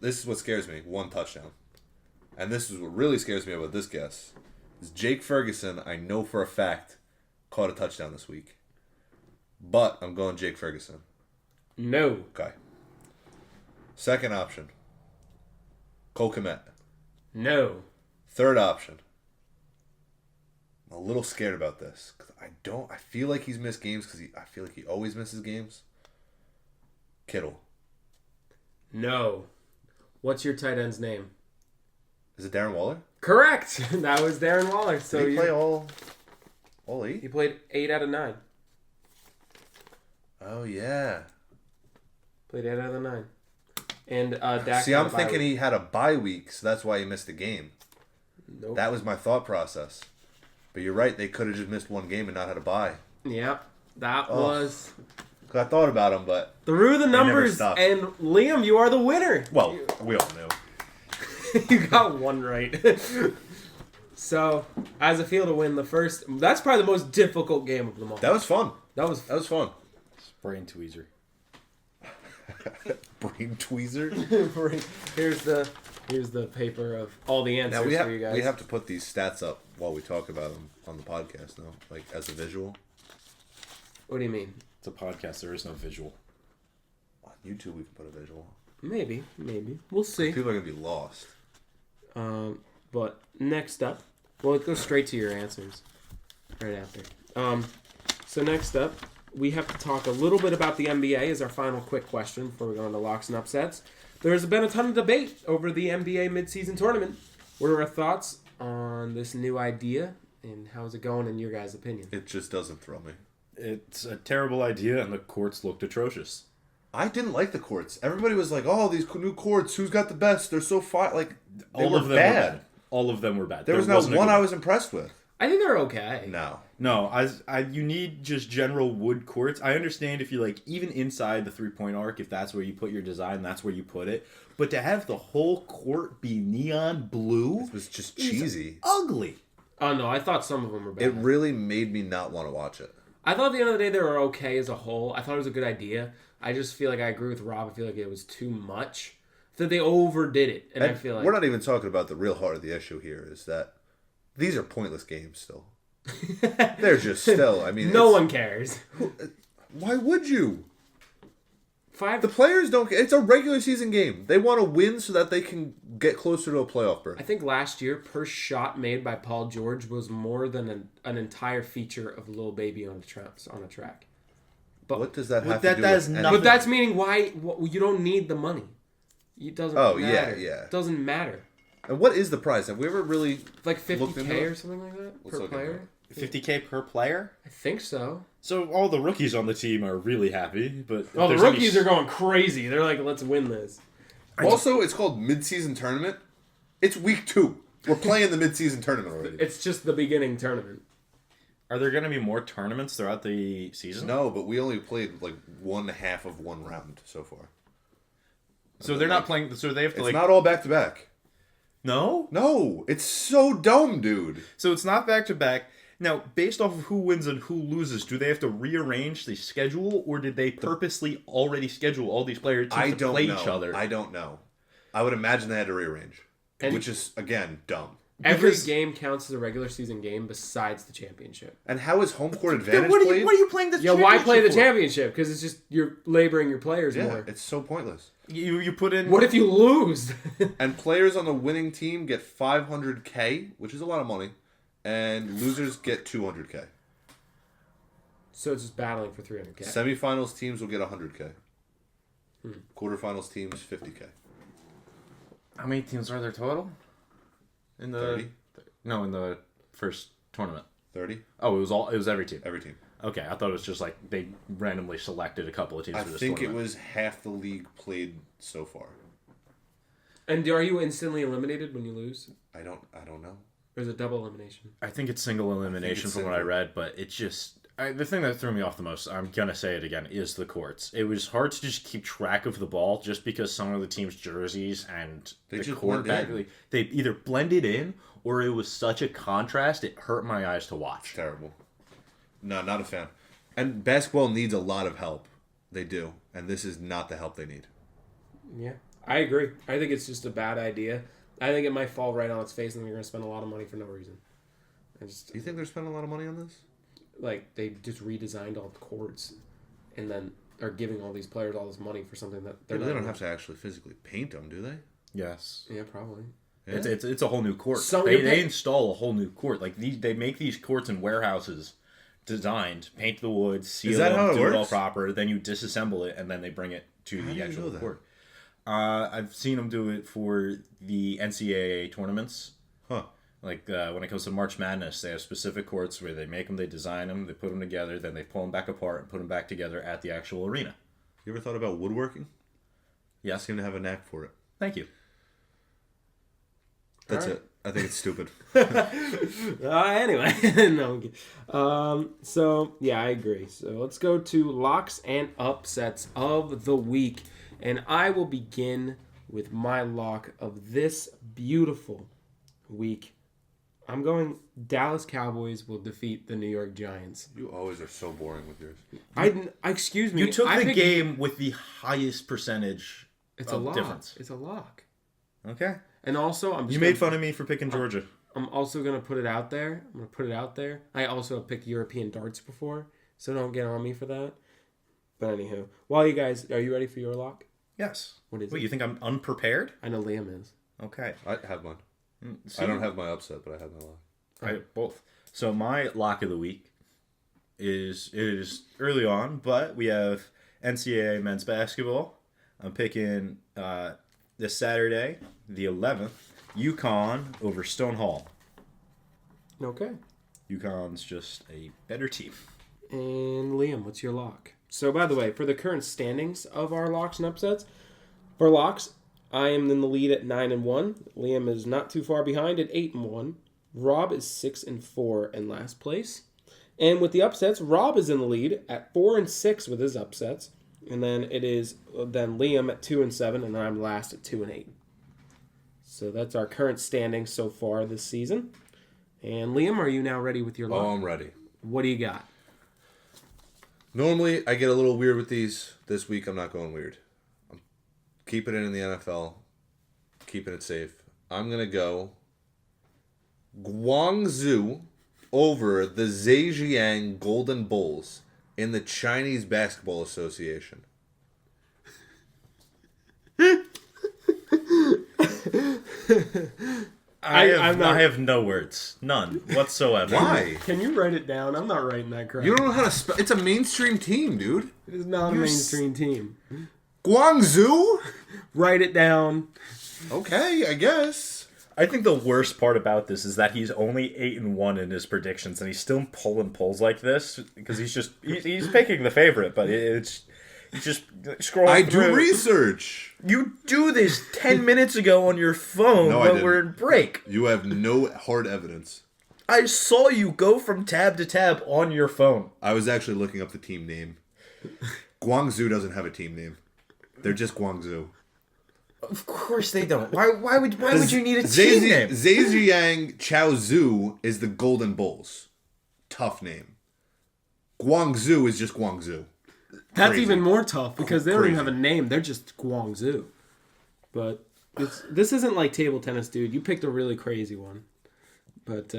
this is what scares me, 1 touchdown. And this is what really scares me about this guess. is Jake Ferguson, I know for a fact, caught a touchdown this week. But I'm going Jake Ferguson. No. Okay. Second option, Cole Kmet. No. Third option. I'm a little scared about this because I feel like he's missed games because I feel like he always misses games. Kittle. No. What's your tight end's name? Is it Darren Waller? Correct. That was Darren Waller. So Did he play you, all he 8? played 8 out of 9. Oh yeah. Played 8 out of the 9. And Dak. See, I'm thinking he had a bye week, so that's why he missed the game. Nope. That was my thought process. But you're right; they could have just missed one game and not had a bye. Yep. That was Cause I thought about him, but through the never numbers. stopped. And Liam, you are the winner. Well, we all knew. You got one right. So, as a field to win the first, that's probably the most difficult game of them all. that was fun. That was That was fun. Brain tweezer. Brain tweezer. here's the paper of all the answers Now for you guys. we have to put these stats up while we talk about them on the podcast. No, like as a visual What do you mean? It's a podcast. There is no visual. on YouTube. We can put a visual. Maybe we'll see. People are gonna be lost. But next up, well, let's go straight to your answers right after. So next up, we have to talk a little bit about the NBA as our final quick question before we go into locks and upsets. There's been a ton of debate over the NBA midseason tournament. What are our thoughts on this new idea, and how's it going in your guys' opinion? It just doesn't thrill me. It's a terrible idea, and the courts looked atrocious. I didn't like the courts. Everybody was like, "Oh, these new courts. Who's got the best? They're so fine." Like they All were of them bad. were bad. All of them were bad. There was not wasn't a one good I was impressed with. I think they're okay. No. No, you need just general wood courts. I understand if you like even inside the 3-point arc, if that's where you put your design, that's where you put it. But to have the whole court be neon blue It was just cheesy. ugly. Oh no, I thought some of them were bad. It really made me not want to watch it. I thought at the end of the day they were okay as a whole. I thought it was a good idea. I just feel like I agree with Rob. I feel like it was too much. That they overdid it, and I feel like we're not even talking about the real heart of the issue here. Is that these are pointless games still. They're just still. I mean, no one cares. Why would you? Five. The players don't. It's a regular season game. They want to win so that they can get closer to a playoff berth. I think last year per shot made by Paul George was more than an entire feature of Lil Baby on a track. But What does that have that to do does with nothing. anything? But that's meaning why you don't need the money. It doesn't. Oh, matter. yeah. It doesn't matter. And what is the price? Have we ever really Like looked into 50K it? or something like that Let's per look into player. it. 50K per player. I think so. So all the rookies on the team are really happy, but if Oh, the there's any rookies are going crazy. They're like, let's win this. Also, it's called mid-season tournament. It's week 2. We're playing the mid-season tournament already. It's just the beginning tournament. Are there going to be more tournaments throughout the season? No, but we only played like 1/2 of one round so far. So they're not playing. So they have to It's like. not all back to back. No. No, it's so dumb, dude. So it's not back to back. Now, based off of who wins and who loses, do they have to rearrange the schedule, or did they purposely already schedule all these players to play each other? I don't know. I would imagine they had to rearrange, And- which is again dumb. Every Because- game counts as a regular season game besides the championship. And how is home court Then advantage what played? are you playing the Yeah, why play the for? championship? Because it's just you're laboring your players Yeah, more. it's so pointless. You put in. What if you lose? And players on the winning team get 500K, which is a lot of money, and losers get 200K. So it's just battling for 300K. Semifinals teams will get 100K. Quarterfinals teams 50K. How many teams are there total? In the 30. No, in the first tournament. 30. Oh, it was every team. Every team. Okay, I thought it was just like they randomly selected a couple of teams I for this think it tournament. was half the league played so far. And are you instantly eliminated when you lose? I don't know. Or is it double elimination? I think it's single elimination it's from what I single. read, but it just the thing that threw me off the most, I'm gonna say it again, is the courts. It was hard to just keep track of the ball just because some of the team's jerseys and They the just court blend in. back, they either blended in or it was such a contrast it hurt my eyes to watch. Terrible. No, not a fan. And basketball needs a lot of help. They do. And this is not the help they need. Yeah, I agree. I think it's just a bad idea. I think it might fall right on its face and they're going to spend a lot of money for no reason. I just Do you think they're spending a lot of money on this? like they just redesigned all the courts, and then are giving all these players all this money for something that They not don't even- have to actually physically paint them, do they? Yes. Yeah, probably. Yeah. It's a whole new court. So they you're install a whole new court. Like they make these courts in warehouses designed, paint the wood, seal that them, how it do it all works? proper. Then you disassemble it, and then they bring it to How do the you actual know that? court. I've seen them do it for the NCAA tournaments. Huh. Like when it comes to March Madness, they have specific courts where they make them, they design them, they put them together, then they pull them back apart and put them back together at the actual arena. You ever thought about woodworking? I Yes. seem to have a knack for it. Thank you. That's All right. it. I think it's stupid. Anyway, no. I'm kidding. So yeah, I agree. So let's go to locks and upsets of the week, and I will begin with my lock of this beautiful week. I'm going Dallas Cowboys will defeat the New York Giants. You always are so boring with yours. Excuse me. You took I the picked- game with the highest percentage It's a of lock. difference. It's a lock. Okay. And also, I'm just You made fun of me for picking Georgia. I'm also gonna put it out there. I also have picked European darts before, so don't get on me for that. But anywho, while you guys, are you ready for your lock? Yes. What is Wait, it? you think I'm unprepared? I know Liam is. Okay. I have mine. See, I don't have my upset, but I have my lock. I have both. So my lock of the week is early on, but we have NCAA men's basketball. I'm picking this Saturday, the 11th, UConn over Stonehall. Okay. UConn's just a better team. And Liam, what's your lock? So, by the way, for the current standings of our locks and upsets, for locks, I am in the lead at 9-1. Liam is not too far behind at 8-1. Rob is 6-4 in last place. And with the upsets, Rob is in the lead at 4-6 with his upsets. And then it is Liam at 2-7, and then I'm last at 2-8. So that's our current standing so far this season. And Liam, are you now ready with your lock? Oh, I'm ready. What do you got? Normally, I get a little weird with these. This week, I'm not going weird. I'm keeping it in the NFL. Keeping it safe. I'm going to go Guangzhou over the Zhejiang Golden Bulls in the Chinese Basketball Association. I I'm not- have no words. None whatsoever. Why? Can you write it down? I'm not writing that correct. You don't know how to spell. It's a mainstream team, dude. It is not a mainstream team. Guangzhou? Write it down. Okay, I guess. I think the worst part about this is that he's only 8-1 in his predictions, and he's still pulling polls like this because he's picking the favorite, but he's just scrolling. I do through. research. You do this 10 minutes ago on your phone No, I when didn't. we're in break. You have no hard evidence. I saw you go from tab to tab on your phone. I was actually looking up the team name. Guangzhou doesn't have a team name. They're just Guangzhou. Of course they don't. Why would you need a team name? Zhejiang Chaozhou is the Golden Bulls. Tough name. Guangzhou is just Guangzhou. That's Crazy. even more tough because they don't even Crazy. have a name. They're just Guangzhou. But this isn't like table tennis, dude. You picked a really crazy one. But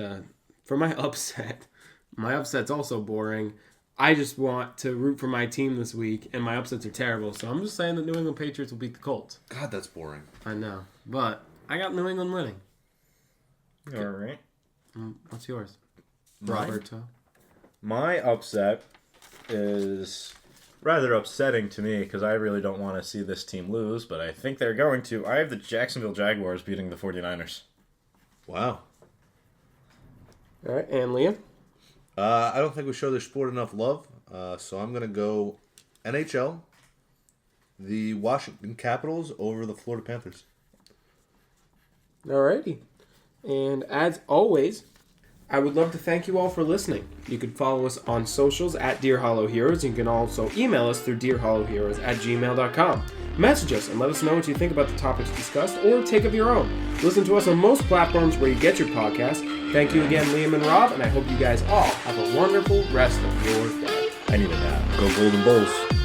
for my upset's also boring. I just want to root for my team this week, and my upsets are terrible. So I'm just saying the New England Patriots will beat the Colts. God, that's boring. I know. But I got New England winning. All right. What's yours? Mine? Roberto. My upset is rather upsetting to me because I really don't want to see this team lose, but I think they're going to. I have the Jacksonville Jaguars beating the 49ers. Wow. All right, and Liam? I don't think we show this sport enough love, so I'm going to go NHL, the Washington Capitals over the Florida Panthers. Alrighty. And as always, I would love to thank you all for listening. You can follow us on socials at Dear Hollow Heroes. You can also email us through dearhollowheroes@gmail.com. Message us and let us know what you think about the topics discussed or take of your own. Listen to us on most platforms where you get your podcast. Thank you again, Liam and Rob, and I hope you guys all have a wonderful rest of your day. I need a nap. Go Golden Bulls.